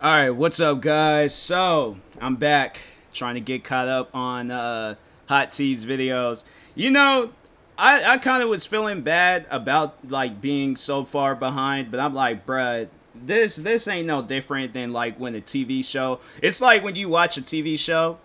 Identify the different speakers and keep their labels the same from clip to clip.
Speaker 1: Alright, what's up, guys? So, I'm back trying to get caught up on Hot T's videos. You know, I kind of was feeling bad about like being so far behind, but I'm like, bruh, this ain't no different than like when a TV show. It's like when you watch a TV show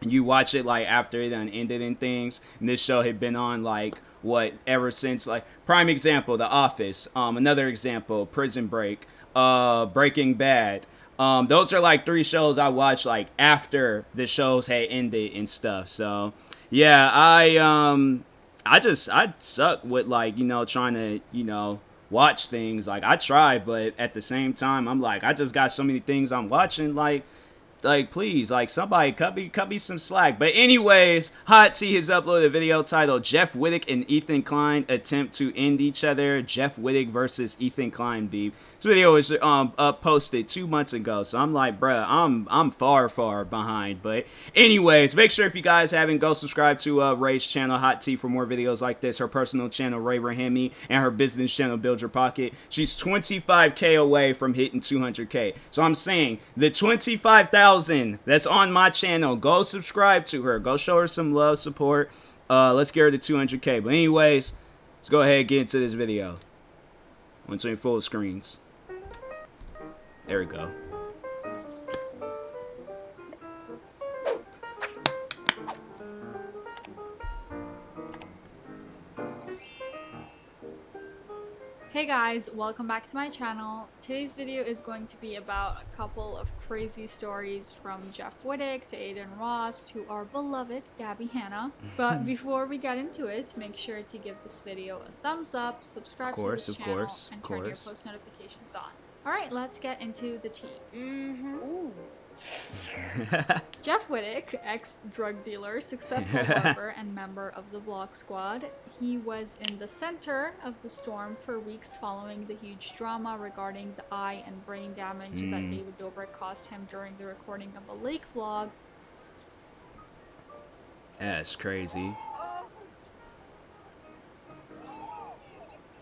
Speaker 1: and you watch it like after it done ended and things, and this show had been on like what ever since, like prime example The Office, another example Prison Break, Breaking Bad. Those are like three shows I watched like after the shows had ended and stuff. So yeah, I suck with like, trying to, watch things. Like I try, but at the same time I'm like, I just got so many things I'm watching, like please, like somebody cut me some slack. But anyways, Hot T has uploaded a video titled Jeff Wittek and Ethan Klein attempt to end each other. Jeff Wittek versus Ethan Klein beef. This video was posted 2 months ago, so I'm like, bruh, I'm far behind. But anyways, make sure if you guys haven't, go subscribe to Ray's channel Hot T for more videos like this. Her personal channel Ray Rahimi, and her business channel Build Your Pocket. She's 25k away from hitting 200k. So I'm saying the 25,000 that's on my channel, go subscribe to her. Go show her some love, support. Let's get her to 200k. But anyways, let's go ahead and get into this video. Once in full screens. There we go.
Speaker 2: Hey guys, welcome back to my channel. Today's video is going to be about a couple of crazy stories from Jeff Wittek to Aiden Ross to our beloved Gabby Hanna. But before we get into it, make sure to give this video a thumbs up, subscribe to this channel, and turn your post notifications on. Alright, let's get into the tea. Ooh. Jeff Wittek, ex-drug dealer, successful barber, and member of the Vlog Squad. He was in the center of the storm for weeks following the huge drama regarding the eye and brain damage that David Dobrik caused him during the recording of a lake vlog.
Speaker 1: That's crazy.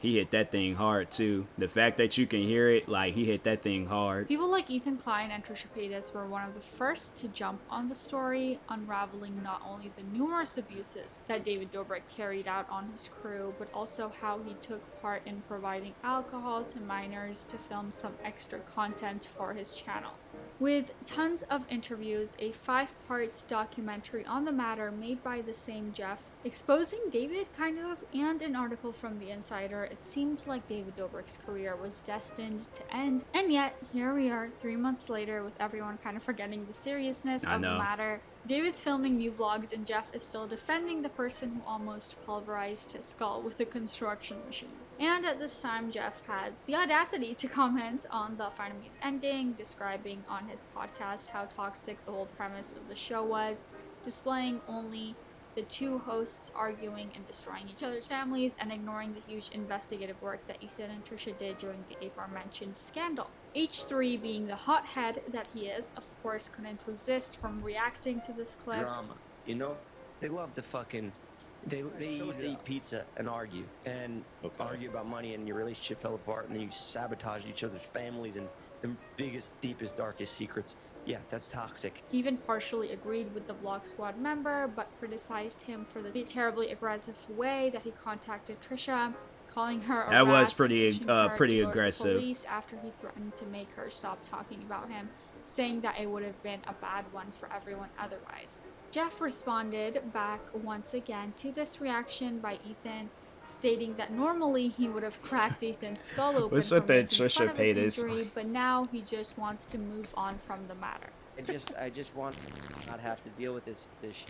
Speaker 1: He hit that thing hard too. The fact that you can hear it, like he hit that thing hard.
Speaker 2: People like Ethan Klein and Trisha Paytas were one of the first to jump on the story, unraveling not only the numerous abuses that David Dobrik carried out on his crew, but also how he took part in providing alcohol to minors to film some extra content for his channel. With tons of interviews, a 5-part documentary on the matter made by the same Jeff, exposing David kind of, and an article from The Insider, it seemed like David Dobrik's career was destined to end. And yet, here we are 3 months later with everyone kind of forgetting the seriousness of the matter. David's filming new vlogs and Jeff is still defending the person who almost pulverized his skull with a construction machine. And at this time, Jeff has the audacity to comment on the Frenemies ending, describing on his podcast how toxic the whole premise of the show was, displaying only the two hosts arguing and destroying each other's families, and ignoring the huge investigative work that Ethan and Trisha did during the aforementioned scandal. H3, being the hothead that he is, of course couldn't resist from reacting to this clip.
Speaker 3: Drama, you know? They love to fucking... They used to eat pizza and argue. And argue about money, and your relationship fell apart, and then you sabotage each other's families and the biggest, deepest, darkest secrets. Yeah, that's toxic.
Speaker 2: He even partially agreed with the Vlog Squad member, but criticized him for the terribly aggressive way that he contacted Trisha, calling her a
Speaker 1: That
Speaker 2: rat
Speaker 1: was pretty
Speaker 2: and
Speaker 1: pretty
Speaker 2: to go to the
Speaker 1: aggressive.
Speaker 2: police after he threatened to make her stop talking about him, saying that it would have been a bad one for everyone otherwise. Jeff responded back once again to this reaction by Ethan, stating that normally he would have cracked Ethan's skull open
Speaker 1: What's
Speaker 2: for
Speaker 1: with that
Speaker 2: making fun
Speaker 1: Trisha
Speaker 2: of his
Speaker 1: Paytas?
Speaker 2: injury, but now he just wants to move on from the matter.
Speaker 3: I just want to not have to deal with this shit.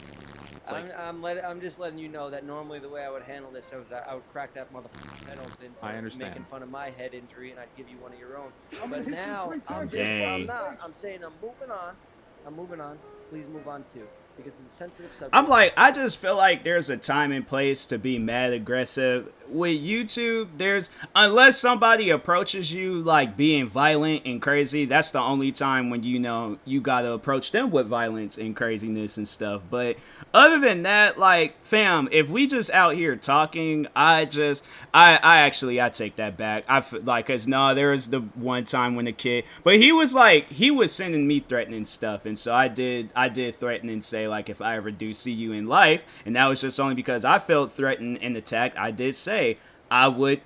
Speaker 3: Like, I'm just letting you know that normally the way I would handle this is I would crack that motherfucker's head open.
Speaker 4: I understand.
Speaker 3: Making fun of my head injury, and I'd give you one of your own. But now, I'm saying I'm moving on. I'm moving on. Please move on too. because it's a sensitive subject.
Speaker 1: I'm like, I just feel like there's a time and place to be mad aggressive. With YouTube, unless somebody approaches you like being violent and crazy, that's the only time when you know you gotta approach them with violence and craziness and stuff. But other than that, like, fam, if we just out here talking, I take that back. Like, cause no, there was the one time when a kid, but he was sending me threatening stuff, and so I did threaten and say, like, if I ever do see you in life, and that was just only because I felt threatened and attacked. I did say I would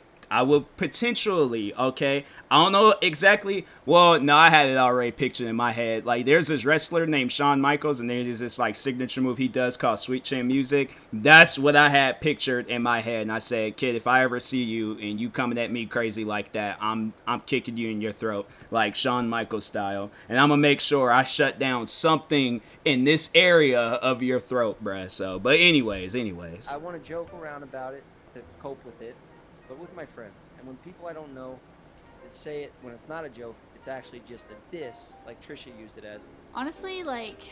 Speaker 1: potentially, okay? I don't know exactly. Well, no, I had it already pictured in my head. Like, there's this wrestler named Shawn Michaels, and there's this, like, signature move he does called Sweet Chin Music. That's what I had pictured in my head. And I said, kid, if I ever see you and you coming at me crazy like that, I'm kicking you in your throat, like Shawn Michaels style. And I'm going to make sure I shut down something in this area of your throat, bruh. So, but anyways.
Speaker 3: I want to joke around about it to cope with it, but with my friends. And when people I don't know say it, when it's not a joke, it's actually just a diss, like Trisha used it as.
Speaker 2: Honestly, like,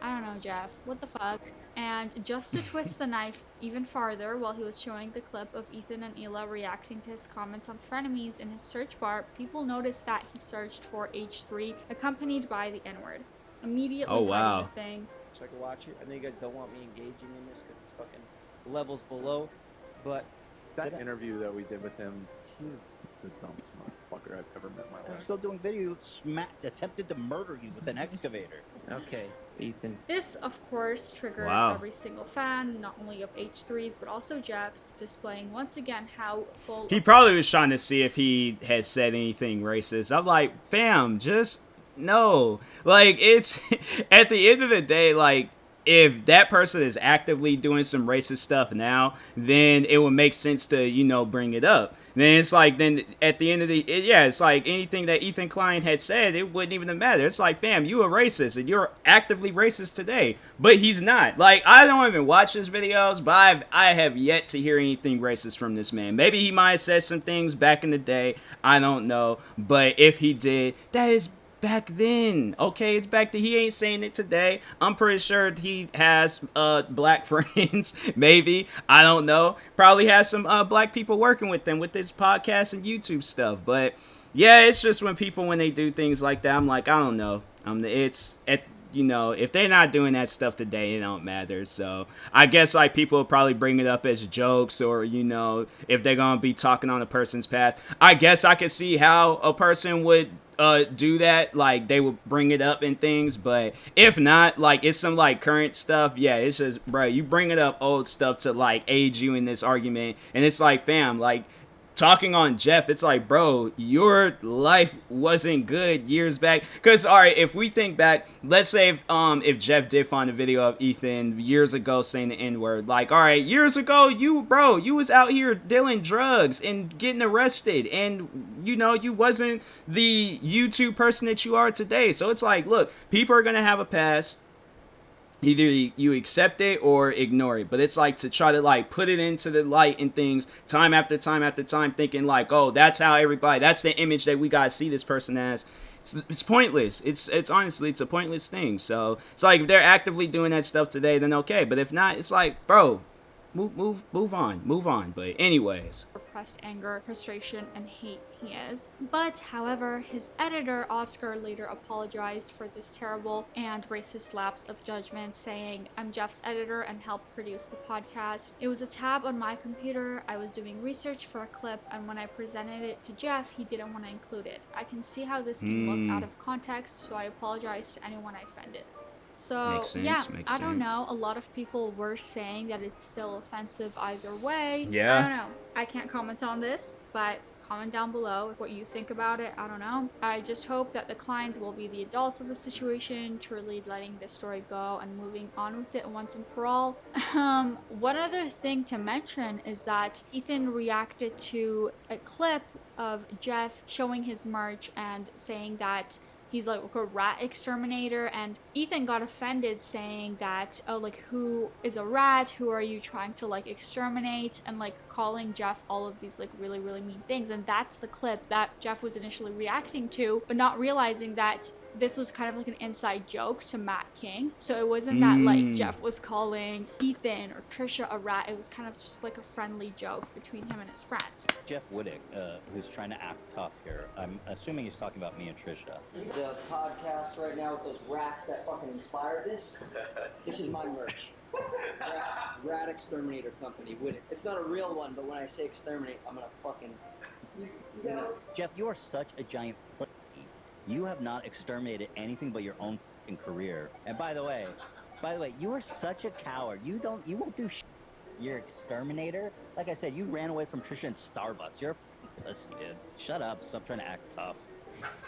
Speaker 2: I don't know, Jeff, what the fuck? And just to twist the knife even farther, while he was showing the clip of Ethan and Hila reacting to his comments on frenemies in his search bar, people noticed that he searched for H3 accompanied by the N-word. Immediately
Speaker 1: wow.
Speaker 2: the thing.
Speaker 3: So I can watch it. I know you guys don't want me engaging in this because it's fucking levels below, but
Speaker 4: that interview that we did with him, he's the dumbest motherfucker I've ever met in my life.
Speaker 5: I'm still doing video, attempted to murder you with an excavator.
Speaker 3: Okay, Ethan.
Speaker 2: This, of course, triggered every single fan, not only of H3's, but also Jeff's, displaying once again how full
Speaker 1: He probably was trying to see if he had said anything racist. I'm like, fam, just no. Like, it's at the end of the day, like, if that person is actively doing some racist stuff now, then it would make sense to, you know, bring it up. Then it's like, then at the end of it's like anything that Ethan Klein had said, it wouldn't even matter. It's like, fam, you a racist and you're actively racist today, but he's not. Like, I don't even watch his videos, but I have yet to hear anything racist from this man. Maybe he might have said some things back in the day. I don't know. But if he did, that is back then, okay? It's back then. He ain't saying it today. I'm pretty sure he has black friends, maybe. I don't know. Probably has some black people working with them with this podcast and YouTube stuff. But yeah, it's just when they do things like that, I'm like, I don't know. You know, if they're not doing that stuff today, it don't matter. So I guess, like, people will probably bring it up as jokes, or, you know, if they're gonna be talking on a person's past. I guess I could see how a person would do that, like, they would bring it up and things. But if not, like, it's some, like, current stuff, yeah, it's just, bro, you bring it up old stuff to, like, aid you in this argument. And it's like, fam, like, talking on Jeff, it's like, bro, your life wasn't good years back. Because, all right, if we think back, let's say if Jeff did find a video of Ethan years ago saying the N-word, like, all right, years ago, you was out here dealing drugs and getting arrested, and, you know, you wasn't the YouTube person that you are today. So it's like, look, people are gonna have a past. Either you accept it or ignore it. But it's like to try to, like, put it into the light and things time after time after time, thinking like, oh, that's how that's the image that we gotta see this person as. It's pointless. It's honestly, it's a pointless thing. So it's like, if they're actively doing that stuff today, then okay. But if not, it's like, bro, move on. But anyways,
Speaker 2: repressed anger, frustration, and hate he is. But however, his editor Oscar later apologized for this terrible and racist lapse of judgment, saying, "I'm Jeff's editor and helped produce the podcast. It was a tab on my computer. I was doing research for a clip, and when I presented it to Jeff, he didn't want to include it. I can see how this can look out of context, so I apologize to anyone I offended." So, I don't know. A lot of people were saying that it's still offensive either way.
Speaker 1: Yeah.
Speaker 2: I don't know. I can't comment on this, but comment down below what you think about it. I don't know. I just hope that the Kleins will be the adults of the situation, truly letting this story go and moving on with it once and for all. One other thing to mention is that Ethan reacted to a clip of Jeff showing his merch and saying that he's like a rat exterminator, and Ethan got offended, saying that, oh, like, who is a rat? Who are you trying to, like, exterminate? And, like, calling Jeff all of these, like, really, really mean things. And that's the clip that Jeff was initially reacting to, but not realizing that this was kind of like an inside joke to Matt King. So it wasn't that like Jeff was calling Ethan or Trisha a rat. It was kind of just like a friendly joke between him and his friends.
Speaker 5: Jeff Wittek, who's trying to act tough here. I'm assuming he's talking about me and Trisha.
Speaker 6: The podcast right now with those rats that fucking inspired this. This is my merch. Rat Exterminator Company. Wittek. It's not a real one, but when I say exterminate, I'm gonna fucking.
Speaker 5: Jeff, you are such a giant pussy. You have not exterminated anything but your own fucking career. And by the way, you are such a coward. You won't do shit. You're exterminator. Like I said, you ran away from Trisha in Starbucks. You're a pussy, dude. Shut up. Stop trying to act tough.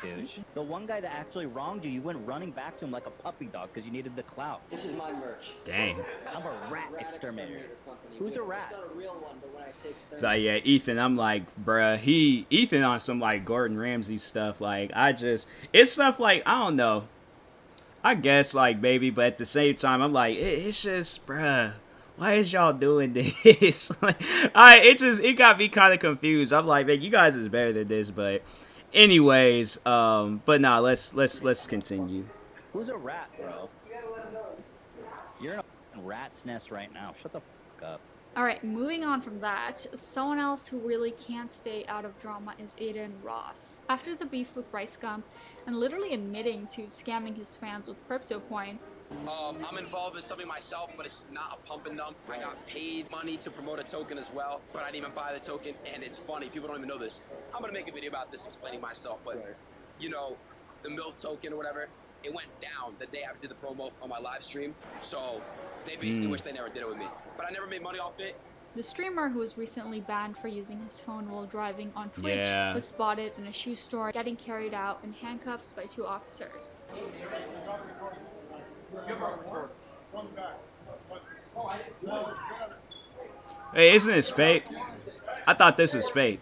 Speaker 5: Douche. The one guy that actually wronged you, you went running back to him like a puppy dog because you needed the clout.
Speaker 6: This is my merch.
Speaker 1: Dang.
Speaker 5: I'm a rat exterminator. Who's a rat?
Speaker 6: It's not a real one, but when I say
Speaker 1: So yeah, Ethan, I'm like, bruh, Ethan on some like Gordon Ramsay stuff. Like, it's stuff like, I don't know. I guess like maybe, but at the same time, I'm like, it's just, bruh, why is y'all doing this? Like, it got me kind of confused. I'm like, man, you guys is better than this, but anyways, but nah, let's continue.
Speaker 5: Who's a rat, bro? You're in a rat's nest right now. Shut the fuck up.
Speaker 2: Alright, moving on from that, someone else who really can't stay out of drama is Aiden Ross. After the beef with Rice Gum, and literally admitting to scamming his fans with crypto coin,
Speaker 7: I'm involved in something myself, but it's not a pump and dump. I got paid money to promote a token as well, but I didn't even buy the token, and it's funny, people don't even know this. I'm gonna make a video about this explaining myself, but you know, the MILF token or whatever, it went down the day I did the promo on my live stream, so they basically wish they never did it with me. But I never made money off it.
Speaker 2: the streamer who was recently banned for using his phone while driving on Twitch was spotted in a shoe store getting carried out in handcuffs by 2 officers.
Speaker 1: Hey, isn't this fake? I thought this was fake.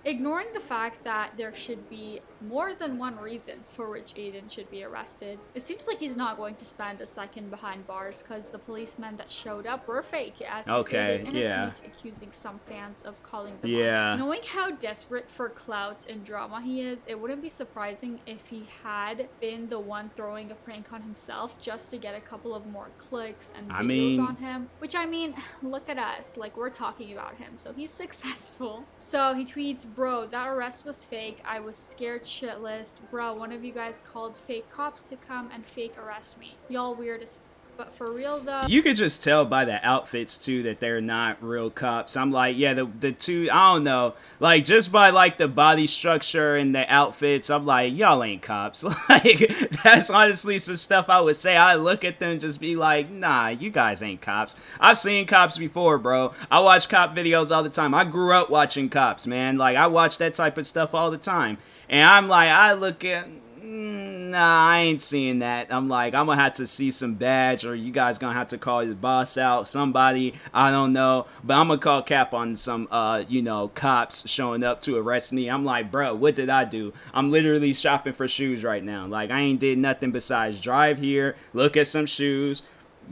Speaker 2: Ignoring the fact that there should be more than one reason for which Aiden should be arrested, it seems like he's not going to spend a second behind bars because the policemen that showed up were fake, as he stated in a tweet accusing some fans of calling them out. Knowing how desperate for clout and drama he is, it wouldn't be surprising if he had been the one throwing a prank on himself just to get a couple of more clicks and videos on him. Which, I mean, look at us, like, we're talking about him, so he's successful. So he tweets, "Bro, that arrest was fake. I was scared shitless. Bro, one of you guys called fake cops to come and fake arrest me. Y'all weird as f. But for real though."
Speaker 1: You could just tell by the outfits too that they're not real cops. I'm like, yeah, the two, I don't know, like just by like the body structure and the outfits, I'm like, y'all ain't cops. Like, that's honestly some stuff I would say. I look at them and just be like, nah, you guys ain't cops. I've seen cops before, bro. I watch cop videos all the time. I grew up watching cops, man. Like, I watch that type of stuff all the time. And I'm like, I look at, nah, I ain't seeing that. I'm like, I'm gonna have to see some badge, or you guys gonna have to call the boss out, somebody, I don't know, but I'm gonna call cap on some, you know, cops showing up to arrest me. I'm like, bro, what did I do? I'm literally shopping for shoes right now. Like, I ain't did nothing besides drive here, look at some shoes,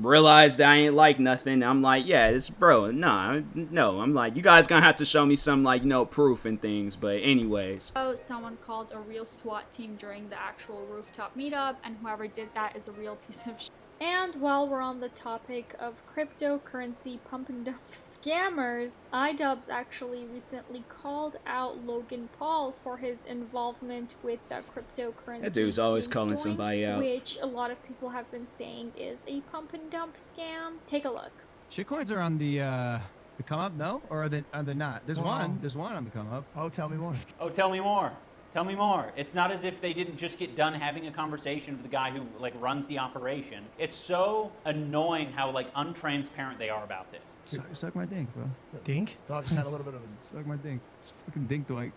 Speaker 1: realized I ain't like nothing. I'm like, yeah, it's bro, nah, no. I'm like, you guys gonna have to show me some, like, you know, proof and things. But anyways,
Speaker 2: someone called a real SWAT team during the actual rooftop meetup, and whoever did that is a real piece of shit. And while we're on the topic of cryptocurrency pump and dump scammers, iDubbbz actually recently called out Logan Paul for his involvement with the cryptocurrency.
Speaker 1: That dude's always calling somebody out.
Speaker 2: Which a lot of people have been saying is a pump and dump scam. Take a look.
Speaker 8: Shitcoins are on the come up, no? Or are they not? There's one. There's one on the come up.
Speaker 9: Oh, tell me more.
Speaker 10: Oh, tell me more. Tell me more. It's not as if they didn't just get done having a conversation with the guy who, like, runs the operation. It's so annoying how, like, untransparent they are about this.
Speaker 8: Suck my dink, bro.
Speaker 9: Dink? Dog just had a little bit of a...
Speaker 8: Suck my dink. It's fucking dink doink.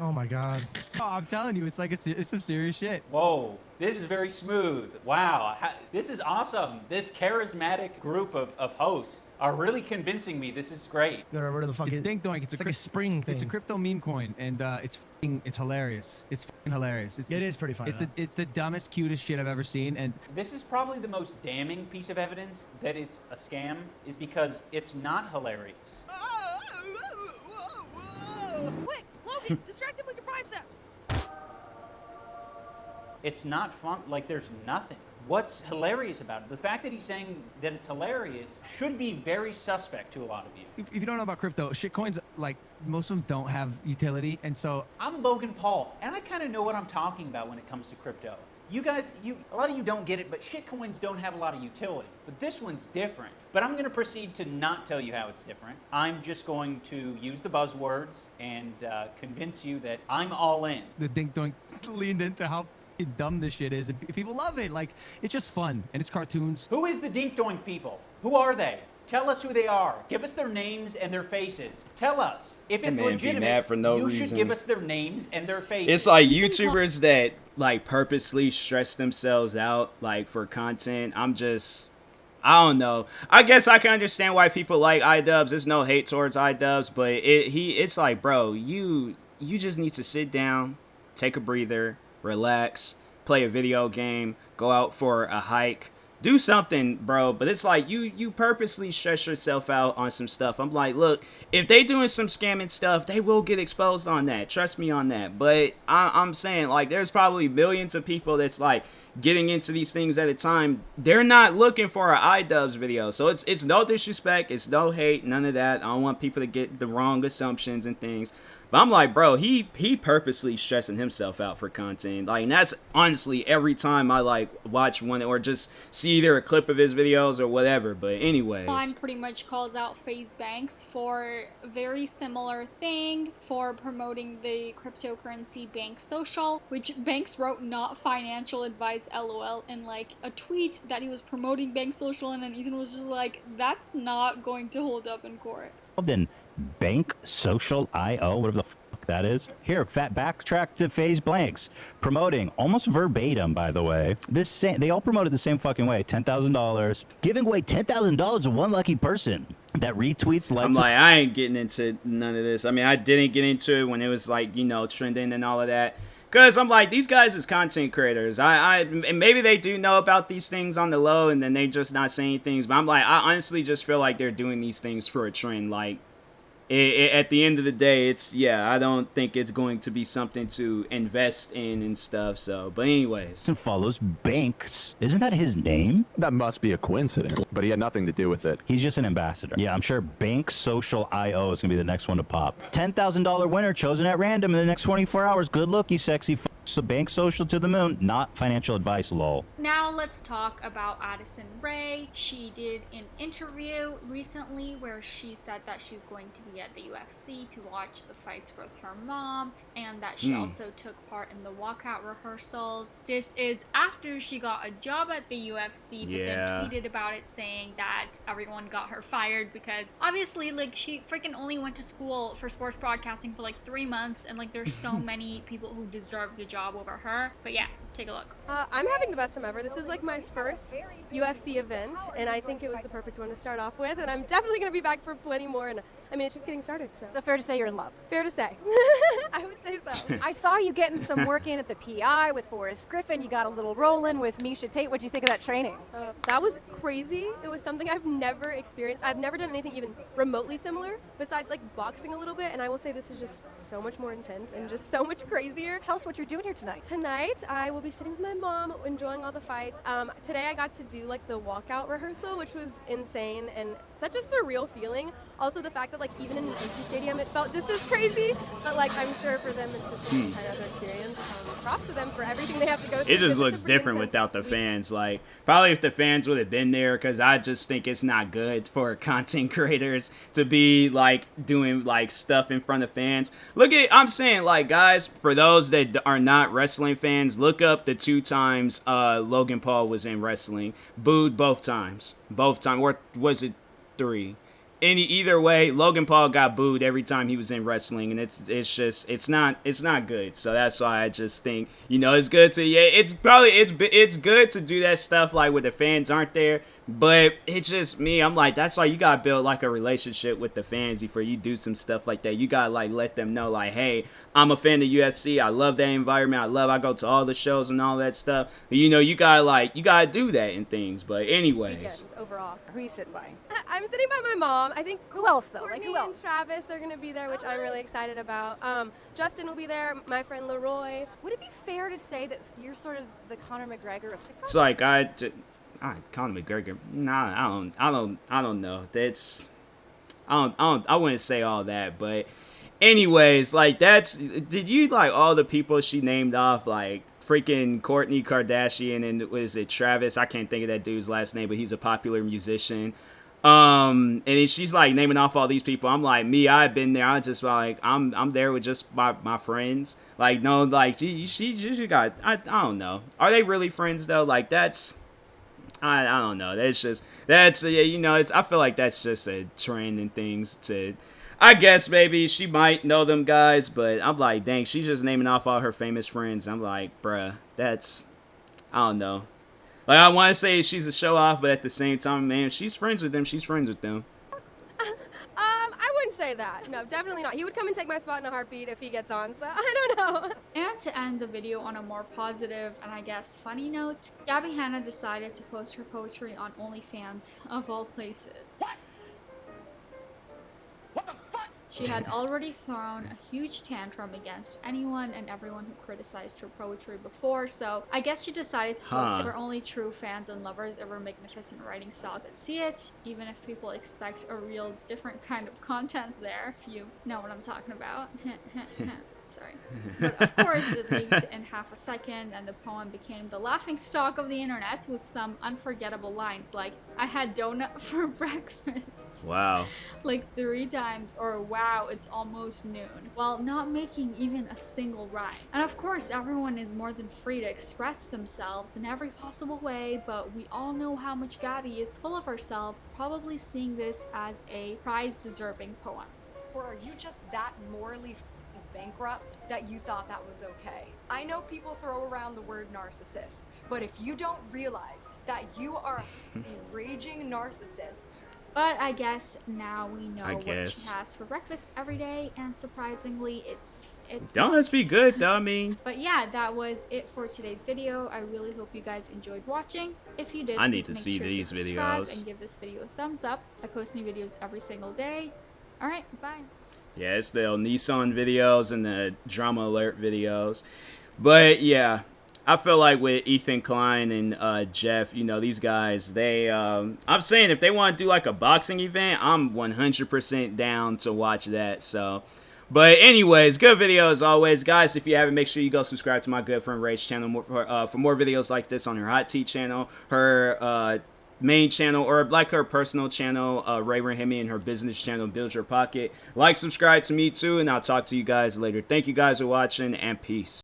Speaker 9: Oh my god.
Speaker 8: Oh, I'm telling you, it's like it's some serious shit.
Speaker 10: Whoa, this is very smooth. Wow, this is awesome. This charismatic group of hosts are really convincing me. This is great.
Speaker 9: You gotta rid of the fucking...
Speaker 8: It's dink doink.
Speaker 9: It's like a spring thing.
Speaker 8: It's a crypto meme coin, and it's hilarious. It's fucking hilarious. It is
Speaker 9: pretty funny.
Speaker 8: It's the dumbest, cutest shit I've ever seen, and
Speaker 10: this is probably the most damning piece of evidence that it's a scam, is because it's not hilarious.
Speaker 11: Quick, Logan, distract him with your biceps.
Speaker 10: It's not fun. Like, there's nothing. What's hilarious about it? The fact that he's saying that it's hilarious should be very suspect to a lot of you.
Speaker 8: If you don't know about crypto, shitcoins, like, most of them don't have utility, and so...
Speaker 10: I'm Logan Paul, and I kind of know what I'm talking about when it comes to crypto. You guys, a lot of you don't get it, but shitcoins don't have a lot of utility. But this one's different. But I'm going to proceed to not tell you how it's different. I'm just going to use the buzzwords and convince you that I'm all in.
Speaker 8: The Dink Doink leaned into how fucking dumb this shit is, and people love it. Like, it's just fun, and it's cartoons.
Speaker 10: Who is the Dink Doink people? Who are they? Tell us who they are. Give us their names and their faces. Tell us. If it's legitimate,
Speaker 1: mad for no
Speaker 10: you
Speaker 1: reason.
Speaker 10: should give us their names and their faces.
Speaker 1: It's like YouTubers that like purposely stress themselves out like for content. I don't know. I guess I can understand why people like iDubbbz. There's no hate towards iDubbbz, but it's like, bro, you just need to sit down, take a breather, relax, play a video game, go out for a hike. Do something, bro. But it's like you purposely stress yourself out on some stuff. I'm like, look, if they doing some scamming stuff, they will get exposed on that. Trust me on that. But I'm saying, like, there's probably millions of people that's like getting into these things at a time. They're not looking for an iDubbbz video. So it's no disrespect. It's no hate. None of that. I don't want people to get the wrong assumptions and things. But I'm like, bro, he purposely stressing himself out for content. Like, and that's honestly every time I like watch one or just see either a clip of his videos or whatever. But anyways,
Speaker 2: Klein pretty much calls out FaZe Banks for a very similar thing for promoting the cryptocurrency Bank Social, which Banks wrote not financial advice LOL in like a tweet that he was promoting Bank Social, and then Ethan was just like, that's not going to hold up in court.
Speaker 5: Then Bank Social IO, whatever the fuck that is. Here, fat backtrack to FaZe Blanks, promoting almost verbatim, by the way. They all promoted the same fucking way. $10,000, giving away $10,000 to one lucky person that retweets, likes.
Speaker 1: I'm like, I ain't getting into none of this. I mean, I didn't get into it when it was like, you know, trending and all of that. Because I'm like, these guys is content creators. And maybe they do know about these things on the low and then they just not saying things. But I'm like, I honestly just feel like they're doing these things for a trend. Like, at the end of the day, I don't think it's going to be something to invest in and stuff. So, but anyways.
Speaker 5: And follows Banks. Isn't that his name?
Speaker 4: That must be a coincidence, but he had nothing to do with it.
Speaker 5: He's just an ambassador. Yeah, I'm sure Bank Social IO is going to be the next one to pop. $10,000 winner chosen at random in the next 24 hours. Good luck, you sexy So Bank Social to the moon. Not financial advice, lol.
Speaker 2: Now let's talk about Addison Rae. She did an interview recently where she said that she was going to be at the UFC to watch the fights with her mom, and that she also took part in the walkout rehearsals. This is after she got a job at the UFC, but then tweeted about it saying that everyone got her fired because obviously, like, she freaking only went to school for sports broadcasting for like 3 months, and like there's so many people who deserve the job over her. But yeah, take a look.
Speaker 11: I'm having the best time ever. This is like my first UFC event, and I think it was the perfect one to start off with, and I'm definitely going to be back for plenty more, and I mean, it's just getting started, so.
Speaker 12: So fair to say you're in love?
Speaker 11: Fair to say. I would say so.
Speaker 12: I saw you getting some work in at the PI with Forrest Griffin. You got a little rolling with Misha Tate. What'd you think of that training?
Speaker 11: That was crazy. It was something I've never experienced. I've never done anything even remotely similar, besides like boxing a little bit, and I will say this is just so much more intense and just so much crazier.
Speaker 12: Tell us what you're doing here tonight.
Speaker 11: Tonight, I will be sitting with my mom, enjoying all the fights. Today I got to do like the walkout rehearsal, which was insane and such a surreal feeling. Also the fact that like even in the Yankee Stadium it felt just as crazy, but like I'm sure for them it's just an entire experience. Props to them for everything they have to go through.
Speaker 1: It just looks different without the fans. Like, probably if the fans would have been there, because I just think it's not good for content creators to be like doing like stuff in front of fans. I'm saying, like, guys, for those that are not wrestling fans, look up the 2 times Logan Paul was in wrestling. Booed both times. Or was it 3? Either way, Logan Paul got booed every time he was in wrestling, and it's not good. So that's why I just think, you know, it's good to it's good to do that stuff like when the fans aren't there. But it's just me. I'm like, that's why you gotta build like a relationship with the fans before you do some stuff like that. You gotta like let them know like, hey, I'm a fan of UFC. I love that environment. I go to all the shows and all that stuff. You know, you gotta do that and things. But anyways,
Speaker 11: Weekend overall.
Speaker 12: Who are you sitting by?
Speaker 11: I'm sitting by my mom. I think
Speaker 12: Who else, though?
Speaker 11: Courtney
Speaker 12: Like, who else?
Speaker 11: and Travis are gonna be there, which I'm really excited about. Justin will be there. My friend Leroy.
Speaker 12: Would it be fair to say that you're sort of the Conor McGregor of TikTok?
Speaker 1: it's like Conor McGregor. Nah, I don't know. I wouldn't say all that, but anyways, like did you like all the people she named off, like freaking Kourtney Kardashian and was it Travis? I can't think of that dude's last name, but he's a popular musician. And then she's like naming off all these people. I'm like, I've been there. I just like I'm there with just my friends. Like no, like she got I don't know. Are they really friends though? Like that's I don't know. That's you know, I feel like that's just a trend and things to. I guess maybe she might know them guys, but I'm like, dang, she's just naming off all her famous friends. I'm like, bruh, that's I don't know. Like I want to say she's a show off, but at the same time, man, if she's friends with them, she's friends with them.
Speaker 11: I wouldn't say that. No, definitely not. He would come and take my spot in a heartbeat if he gets on, so I don't know.
Speaker 2: And to end the video on a more positive and I guess funny note, Gabby Hanna decided to post her poetry on OnlyFans, of all places.
Speaker 7: What the fuck?
Speaker 2: She had already thrown a huge tantrum against anyone and everyone who criticized her poetry before, so I guess she decided to post it where only true fans and lovers of her magnificent writing style could see it, even if people expect a real different kind of content there, if you know what I'm talking about. Sorry. But of course, it leaked in half a second, and the poem became the laughingstock of the internet with some unforgettable lines like, I had donut for breakfast.
Speaker 1: Wow.
Speaker 2: Like 3 times, or wow, it's almost noon, while not making even a single rhyme. And of course, everyone is more than free to express themselves in every possible way, but we all know how much Gabby is full of herself, probably seeing this as a prize-deserving poem.
Speaker 13: Or are you just that morally bankrupt that you thought that was okay? I know people throw around the word narcissist, but if you don't realize that you are a raging narcissist.
Speaker 2: But I guess now we know what she has for breakfast every day, and surprisingly, it's
Speaker 1: Donuts be good though, I mean.
Speaker 2: But yeah, that was it for today's video. I really hope you guys enjoyed watching. If you did,
Speaker 1: I need to
Speaker 2: make
Speaker 1: see
Speaker 2: sure
Speaker 1: these
Speaker 2: to subscribe
Speaker 1: videos
Speaker 2: and give this video a thumbs up. I post new videos every single day. Alright, bye.
Speaker 1: Yeah, it's the Nissan videos and the drama alert videos. But yeah, I feel like with Ethan Klein and Jeff, you know, these guys, they, I'm saying if they want to do like a boxing event, I'm 100% down to watch that. So, but anyways, good video as always. Guys, if you haven't, make sure you go subscribe to my good friend Ray's channel for more videos like this on her Hot Tea channel, her main channel, or like her personal channel, Ray Rahimi, and her business channel, Build Your Pocket. Like, subscribe to me too, and I'll talk to you guys later. Thank you guys for watching, and peace.